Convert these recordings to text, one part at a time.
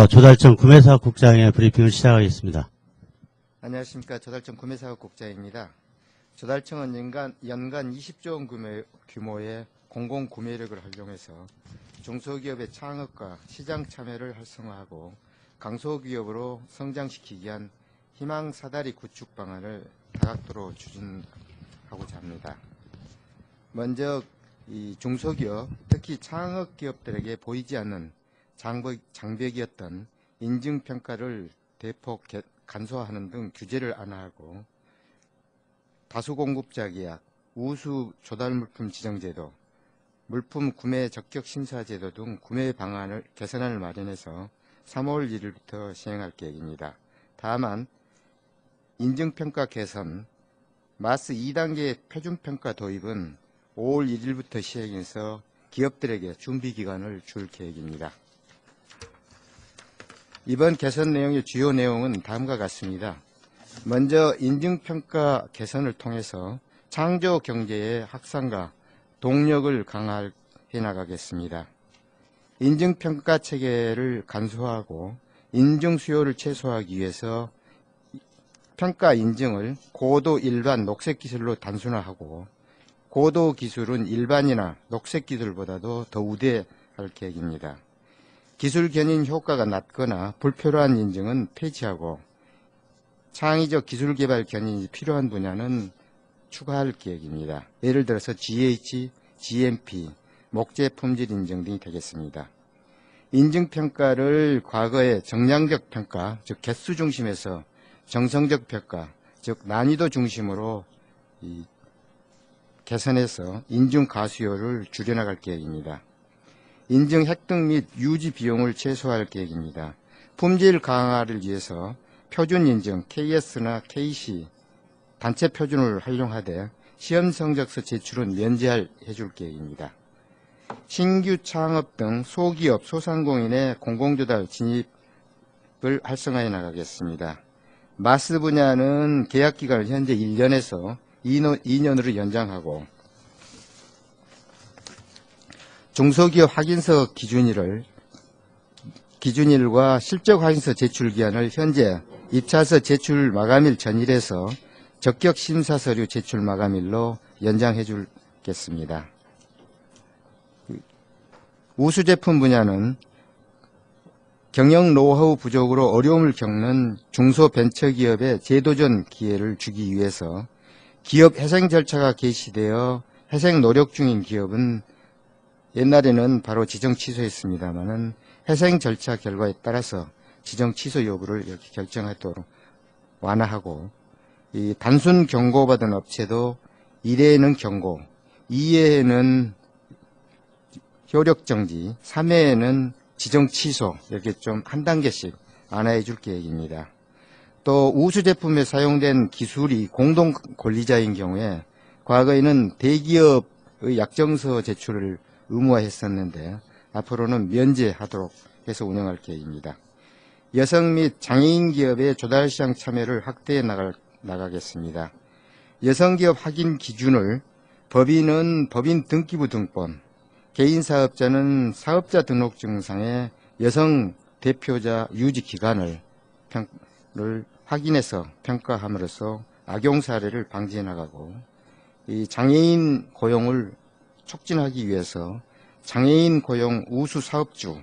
이어서 조달청 구매사업국장의 브리핑을 시작하겠습니다. 안녕하십니까. 조달청 구매사업국장입니다. 조달청은 연간 20조 원 규모의 공공구매력을 활용해서 중소기업의 창업과 시장 참여를 활성화하고 강소기업으로 성장시키기 위한 희망 사다리 구축 방안을 다각도로 추진하고자 합니다. 먼저 이 중소기업, 특히 창업기업들에게 보이지 않는 장벽이었던 인증평가를 대폭 간소화하는 등 규제를 완화하고 다수공급자 계약, 우수 조달물품 지정제도, 물품 구매 적격 심사제도 등 구매 방안을 개선안을 마련해서 3월 1일부터 시행할 계획입니다. 다만 인증평가 개선, 마스 2단계 표준평가 도입은 5월 1일부터 시행해서 기업들에게 준비기간을 줄 계획입니다. 이번 개선 내용의 주요 내용은 다음과 같습니다. 먼저 인증평가 개선을 통해서 창조경제의 확산과 동력을 강화해 나가겠습니다. 인증평가 체계를 간소화하고 인증 수요를 최소화하기 위해서 평가 인증을 고도 일반 녹색 기술로 단순화하고 고도 기술은 일반이나 녹색 기술보다도 더 우대할 계획입니다. 기술 견인 효과가 낮거나 불필요한 인증은 폐지하고 창의적 기술 개발 견인이 필요한 분야는 추가할 계획입니다. 예를 들어서 GH, GMP, 목재 품질 인증 등이 되겠습니다. 인증평가를 과거의 정량적 평가, 즉 개수 중심에서 정성적 평가, 즉 난이도 중심으로 개선해서 인증 가수요를 줄여나갈 계획입니다. 인증 획득 및 유지 비용을 최소화할 계획입니다. 품질 강화를 위해서 표준 인증 KS나 KC 단체 표준을 활용하되 시험 성적서 제출은 면제해줄 계획입니다. 신규 창업 등 소기업, 소상공인의 공공조달 진입을 활성화해 나가겠습니다. 마스 분야는 계약기간을 현재 1년에서 2년으로 연장하고 중소기업 확인서 기준일과 실적 확인서 제출 기한을 현재 입찰서 제출 마감일 전일에서 적격 심사 서류 제출 마감일로 연장해 주겠습니다. 우수 제품 분야는 경영 노하우 부족으로 어려움을 겪는 중소벤처기업의 재도전 기회를 주기 위해서 기업 회생 절차가 개시되어 회생 노력 중인 기업은 옛날에는 바로 지정 취소했습니다만은 회생 절차 결과에 따라서 지정 취소 여부를 이렇게 결정하도록 완화하고 이 단순 경고받은 업체도 1회에는 경고, 2회에는 효력 정지, 3회에는 지정 취소 이렇게 좀 한 단계씩 완화해 줄 계획입니다. 또 우수 제품에 사용된 기술이 공동 권리자인 경우에 과거에는 대기업의 약정서 제출을 의무화했었는데 앞으로는 면제하도록 해서 운영할 계획입니다. 여성 및 장애인 기업의 조달시장 참여를 확대해 나가겠습니다. 여성기업 확인 기준을 법인은 법인 등기부 등본, 개인사업자는 사업자 등록증상에 여성 대표자 유지 기간을 확인해서 평가함으로써 악용 사례를 방지해 나가고 이 장애인 고용을 촉진하기 위해서 장애인 고용 우수 사업주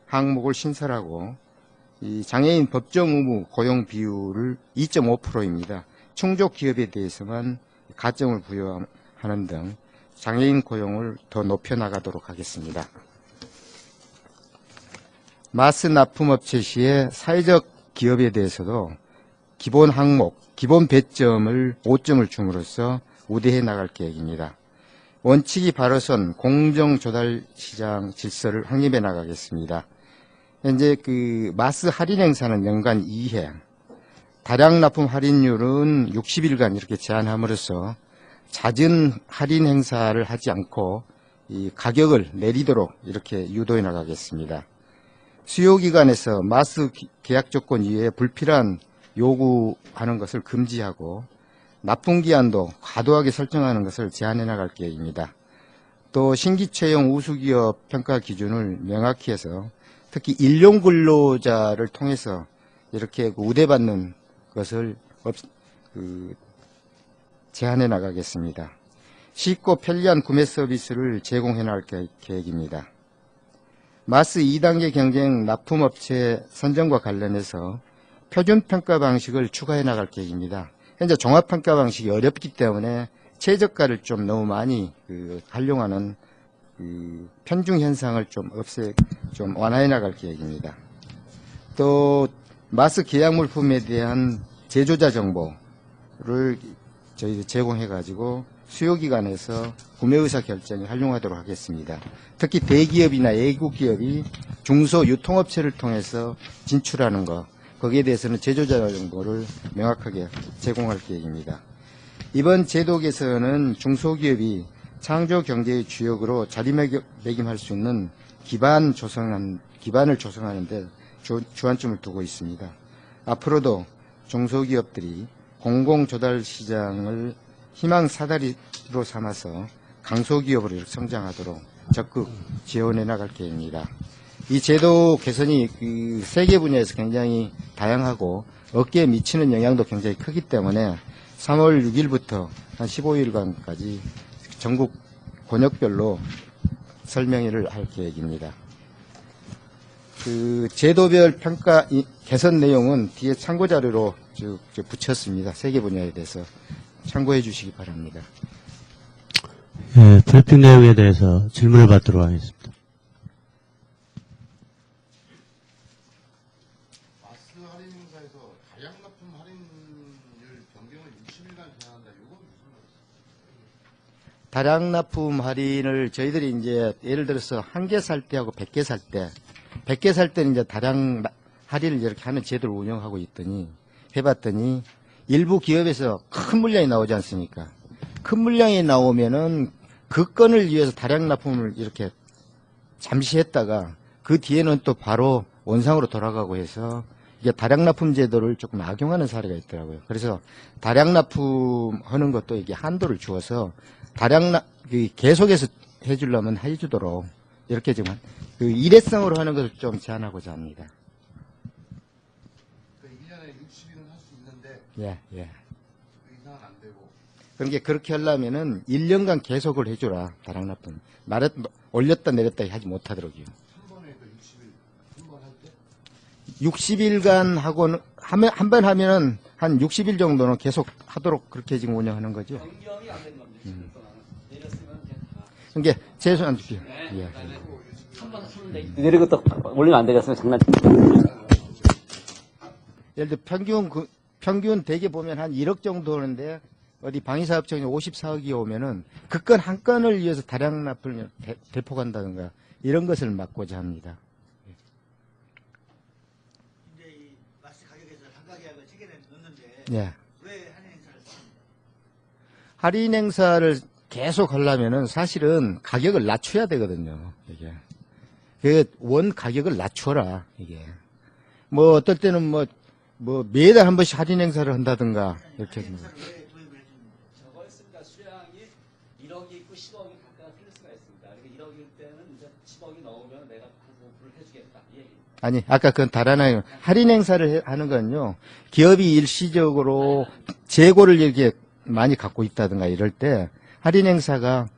항목을 신설하고 이 장애인 법정 의무 고용 비율을 2.5%입니다. 충족 기업에 대해서만 가점을 부여하는 등 장애인 고용을 더 높여나가도록 하겠습니다. 마스 납품업체 시의 사회적 기업에 대해서도 기본 항목, 기본 배점을 5점을 줌으로써 우대해 나갈 계획입니다. 원칙이 바로선 공정조달시장 질서를 확립해 나가겠습니다. 현재 마스 할인 행사는 연간 2회, 다량 납품 할인율은 60일간 이렇게 제한함으로써 잦은 할인 행사를 하지 않고 이 가격을 내리도록 이렇게 유도해 나가겠습니다. 수요기간에서 마스 계약 조건 이외에 불필요한 요구하는 것을 금지하고 납품기한도 과도하게 설정하는 것을 제한해 나갈 계획입니다. 또 신규 채용 우수기업 평가 기준을 명확히 해서 특히 일용 근로자를 통해서 이렇게 우대받는 것을 제한해 나가겠습니다. 쉽고 편리한 구매 서비스를 제공해 나갈 계획입니다. 마스 2단계 경쟁 납품업체 선정과 관련해서 표준평가 방식을 추가해 나갈 계획입니다. 현재 종합평가 방식이 어렵기 때문에 최저가를 좀 너무 많이 활용하는 편중 현상을 좀 완화해 나갈 계획입니다. 또 마스 계약물품에 대한 제조자 정보를 저희들 제공해 가지고 수요기관에서 구매의사 결정에 활용하도록 하겠습니다. 특히 대기업이나 외국 기업이 중소 유통업체를 통해서 진출하는 것, 거기에 대해서는 제조자 정보를 명확하게 제공할 계획입니다. 이번 제도 개선은 중소기업이 창조 경제의 주역으로 자리매김할 수 있는 기반을 조성하는 데 주안점을 두고 있습니다. 앞으로도 중소기업들이 공공조달 시장을 희망 사다리로 삼아서 강소기업으로 성장하도록 적극 지원해 나갈 계획입니다. 이 제도 개선이 세계 분야에서 굉장히 다양하고 업계에 미치는 영향도 굉장히 크기 때문에 3월 6일부터 한 15일간까지 전국 권역별로 설명회를 할 계획입니다. 제도별 평가 개선 내용은 뒤에 참고 자료로 붙였습니다. 세계 분야에 대해서 참고해 주시기 바랍니다. 예, 브리핑 내용에 대해서 질문을 받도록 하겠습니다. 마스 할인 행사에서 다량 납품 할인율 변경을 60일간 제한한다. 이건 무슨 말이죠? 다량 납품 할인을 저희들이 이제 예를 들어서 한 개 살 때하고 100개 살 때, 100개 살 때는 이제 다량 할인을 이렇게 하는 제도를 운영하고 해봤더니 일부 기업에서 큰 물량이 나오지 않습니까? 큰 물량이 나오면은 그 건을 위해서 다량 납품을 이렇게 잠시 했다가 그 뒤에는 또 바로 원상으로 돌아가고 해서 이게 다량 납품 제도를 조금 악용하는 사례가 있더라고요. 그래서 다량 납품하는 것도 이게 한도를 주어서 계속해서 해주려면 해주도록 이렇게 지금 일회성으로 하는 것을 좀 제한하고자 합니다. 그 1년에 60일은 할 수 있는데 예. 그 이상은 안 되고. 그러니까 그렇게 하려면은 1년간 계속을 해줘라, 다량 납품. 올렸다 내렸다 하지 못하도록요. 한 번에 그 60일 한 번 할 때 60일간 하고는, 한 번 하면은 한 60일 정도는 계속 하도록 그렇게 지금 운영하는 거죠. 변경이 안 된 겁니다. 10일 동안은. 내렸으면 그냥 다. 그러니까 최소한 주십시오. 예. 한번 쓰는데. 내리고 또 올리면 안 되겠으면 장난. 예를 들어 평균 대개 보면 한 1억 정도 하는데 어디 방위사업청에 54억이 오면은 그 건 한 건을 위해서 다량 납품을 대폭한다든가 이런 것을 막고자 합니다. 이제 이 마스 가격에서 단가 계약을 체결해 놓는데 예. 왜 할인 행사를 씁니까? 할인 행사를 계속 하려면은 사실은 가격을 낮춰야 되거든요. 이게. 원 가격을 낮춰라, 이게. 뭐, 어떨 때는 매달 한 번씩 할인 행사를 한다든가, 이렇게. 왜 도입을 해줍니까? 저거 있습니다. 수량이 1억이 있고 10억이 각각 틀릴 수가 있습니다. 그러니까 1억일 때는 이제 10억이 넘으면 내가 한 5% 해주겠다. 이 얘기입니다. 아니, 아까 그건 다른 할인 행사를 하는 건요, 기업이 일시적으로 재고를 이렇게 많이 갖고 있다든가 이럴 때, 할인 행사가,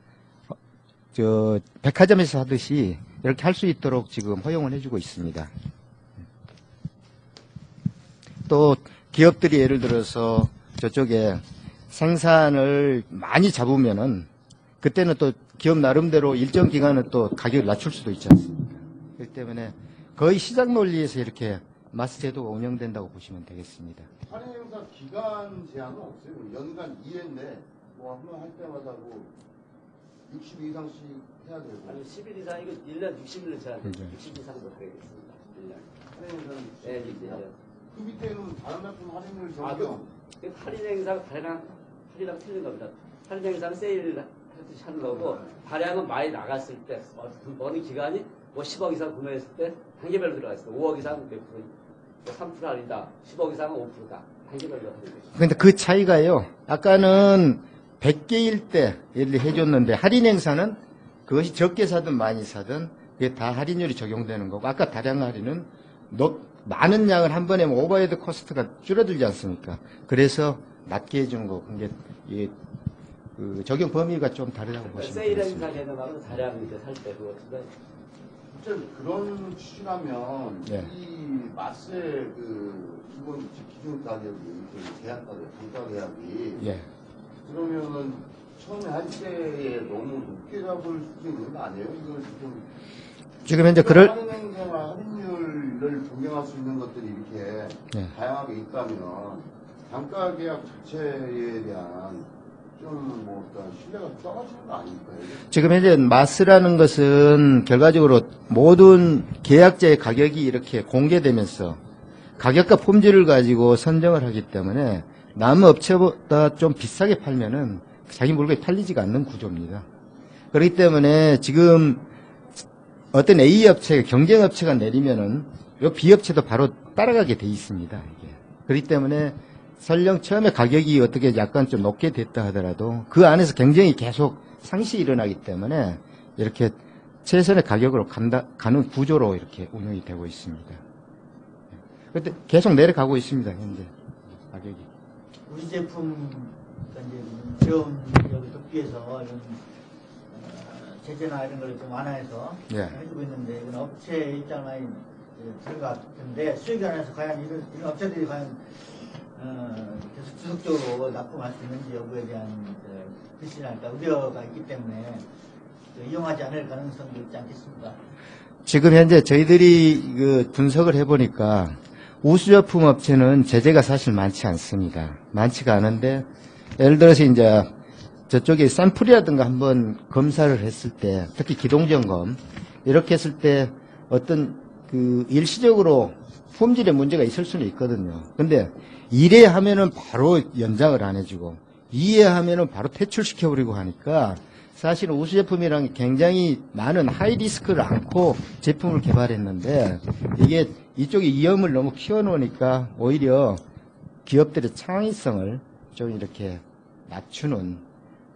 백화점에서 하듯이 이렇게 할 수 있도록 지금 허용을 해주고 있습니다. 또, 기업들이 예를 들어서 저쪽에 생산을 많이 잡으면은, 그때는 또 기업 나름대로 일정 기간은 또 가격을 낮출 수도 있지 않습니까? 그렇기 때문에 거의 시장 논리에서 이렇게 마스 제도가 운영된다고 보시면 되겠습니다. 할인 행사 기간 제한은 없어요. 연간 2회인데 뭐 한 번 할 때마다 뭐 60일 이상씩 해야 되고. 아니 10일 이상이고 1년 60일을 제한. 그죠. 60일 이상 못 하겠습니다. 1년. 할인 행사는 네, 1년. 그 밑에는 다른 납품 할인율 아, 적용. 그 할인 행사가 다량이랑 틀린 겁니다. 할인 행사는 세일을 하듯이 하는 거고, 다량은 많이 나갔을 때, 어느 기간이 뭐 10억 이상 구매했을 때 단계별로 들어가 있습니다. 5억 이상 몇 프로, 3% 할인다. 10억 이상은 5%다. 단계별로 하는 거죠. 근데 그 차이가요, 아까는 100개일 때 예를 들어 해줬는데, 할인 행사는 그것이 적게 사든 많이 사든 그게 다 할인율이 적용되는 거고, 아까 다량 할인은 많은 양을 한 번에 오버헤드 코스트가 줄어들지 않습니까? 그래서 낮게 해주는 거고, 이게 그 적용 범위가 좀 다르다고 보시면 세일 되겠습니다. 행사 개념하고 다량 이제 살 때 그거 같은데 어쨌든 그런 추진하면 예. 이 마스의 그 기준 가격이 그 계약 가격, 단가 계약이 예. 그러면은 처음에 할 때에 너무 높게 잡을 수도 있는 거 아니에요? 이걸 좀 지금 현재 할인 행사나 할인율을 변경할 수 있는 것들이 이렇게 네. 다양하게 있다면 단가 계약 자체에 대한 좀 뭐 어떤 신뢰가 떨어지는 거 아닐까요? 지금 현재 마스라는 것은 결과적으로 모든 계약자의 가격이 이렇게 공개되면서 가격과 품질을 가지고 선정을 하기 때문에 남 업체보다 좀 비싸게 팔면은 자기 물건이 팔리지가 않는 구조입니다. 그렇기 때문에 지금 어떤 A 업체, 경쟁 업체가 내리면은 요 B 업체도 바로 따라가게 돼 있습니다. 이게. 그렇기 때문에 설령 처음에 가격이 어떻게 약간 좀 높게 됐다 하더라도 그 안에서 경쟁이 계속 상시 일어나기 때문에 이렇게 최선의 가격으로 가는 구조로 이렇게 운영이 되고 있습니다. 그런데 계속 내려가고 있습니다. 현재 가격이. 우리 제품 이제 어려운 여기 돕기에서 이런 제재나 이런 걸 좀 완화해서 예. 해주고 있는데 이건 업체 입장 많이 들어갔는데 수익 안에서 과연 이런 업체들이 과연 계속 지속적으로 납품할 수 있는지 여부에 대한 불신할까 우려가 있기 때문에 이용하지 않을 가능성도 있지 않겠습니까? 지금 현재 저희들이 그 분석을 해보니까 우수제품 업체는 제재가 사실 많지 않습니다. 많지가 않은데 예를 들어서 이제 저쪽에 샘플이라든가 한번 검사를 했을 때 특히 기동점검 이렇게 했을 때 어떤 그 일시적으로 품질에 문제가 있을 수는 있거든요. 근데 1회 하면은 바로 연장을 안 해주고 2회 하면은 바로 퇴출시켜버리고 하니까 사실 우수제품이란 게 굉장히 많은 하이 리스크를 안고 제품을 개발했는데 이게 이쪽에 위험을 너무 키워놓으니까 오히려 기업들의 창의성을 좀 이렇게 낮추는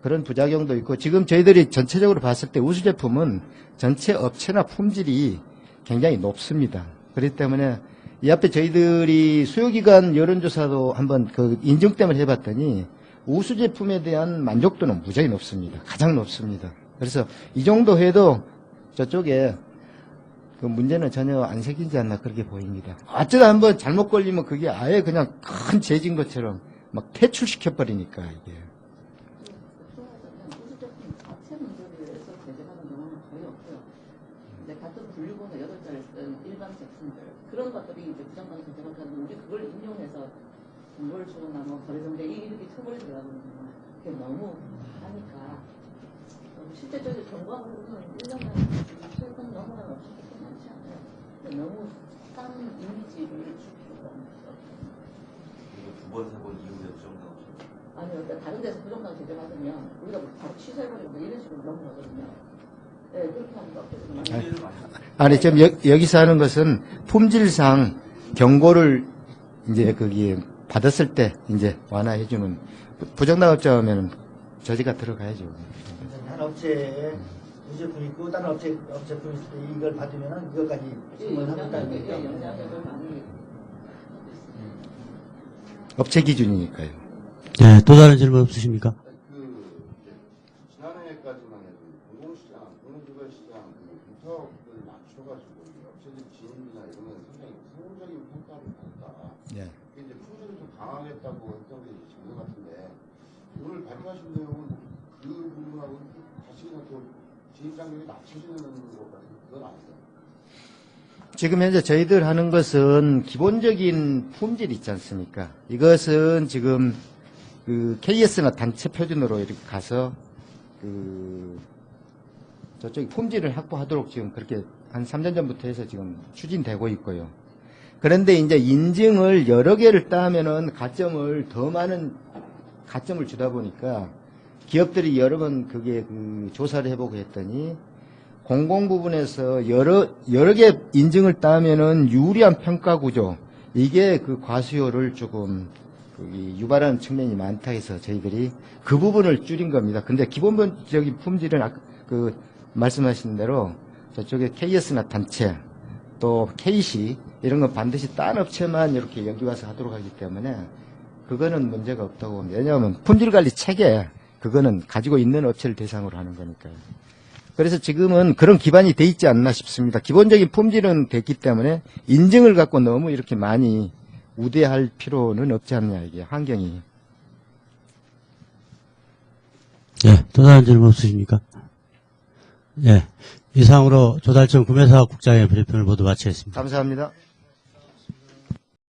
그런 부작용도 있고 지금 저희들이 전체적으로 봤을 때 우수제품은 전체 업체나 품질이 굉장히 높습니다. 그렇기 때문에 이 앞에 저희들이 수요기관 여론조사도 한번 그 인증tem을 해봤더니 우수제품에 대한 만족도는 무지하게 높습니다. 가장 높습니다. 그래서 이 정도 해도 저쪽에 그 문제는 전혀 안 생기지 않나 그렇게 보입니다. 어쩌다 한번 잘못 걸리면 그게 아예 그냥 큰 죄진 것처럼 막 퇴출시켜버리니까 이게. 우수제품 자체 문제를 위해서 제재하는 경우는 거의 없고요. 이제 같은 분류번호 8자를 쓴 일반 제품들 그런 것들이 이제 부정당 제재가 되는데 우리 그걸 인용해서 정보를 주거나 뭐 거래정대 이렇게 처벌이 들어가는 거는 그게 너무 하니까 실제적으로 경고하는 부분은 1년에 최근 너무나 없었기 때문에 많지 않아요. 근데 너무 싼 이미지를 줄 필요가 없어요. 이거 두 번, 세 번 이후에 부정당 아니요, 그러니까 다른 데서 부정당 제재받으면 우리가 바로 취소해버리고 뭐 이런 식으로 넘어가거든요. 네, 그렇게 하는 거 없거든요. 아니, 지금 여기서 하는 것은 품질상 경고를 이제 거기 받았을 때 이제 완화해주는 부정당업자 하면은 저지가 들어가야죠. 한 업체에 우수제품이 있고 다른 업체품이 있을 때 이걸 받으면 이것까지 선물을 하겠다는 거죠. 영향력을 많이 업체 기준이니까요. 네, 또 다른 질문 없으십니까? 그 이제 지난해까지만 해도 공공시장, 공공기관시장 그 인터뷰를 낮춰가지고 이 업체들 진입이나 이런 건 상당히 성공적인 평가를 받았다. 예. 그게 이제 품질을 좀 강화하겠다고 했던 게 정도 같은데 오늘 발표하신 내용은 그 부분하고 다시 그냥 또 진입장벽이 낮춰지는 것 같은 그건 아니죠. 지금 현재 저희들 하는 것은 기본적인 품질 있지 않습니까? 이것은 지금 그 KS나 단체 표준으로 이렇게 가서 그 저쪽 품질을 확보하도록 지금 그렇게 한 3년 전부터 해서 지금 추진되고 있고요. 그런데 이제 인증을 여러 개를 따면은 가점을 더 많은 가점을 주다 보니까 기업들이 여러 번 그게 그 조사를 해보고 했더니 공공 부분에서 여러 개 인증을 따면은 유리한 평가 구조 이게 그 과수요를 조금 유발하는 측면이 많다 해서 저희들이 그 부분을 줄인 겁니다. 근데 기본적인 품질은 그 말씀하신 대로 저쪽에 KS나 단체 또 KC 이런 건 반드시 딴 업체만 이렇게 여기 와서 하도록 하기 때문에 그거는 문제가 없다고 봅니다. 왜냐하면 품질관리 체계 그거는 가지고 있는 업체를 대상으로 하는 거니까요. 그래서 지금은 그런 기반이 돼 있지 않나 싶습니다. 기본적인 품질은 됐기 때문에 인증을 갖고 너무 이렇게 많이 우대할 필요는 없지 않냐 이게 환경이. 예, 또 다른 질문 없으십니까? 예, 이상으로 조달청 구매사업국장의 브리핑을 모두 마치겠습니다. 감사합니다.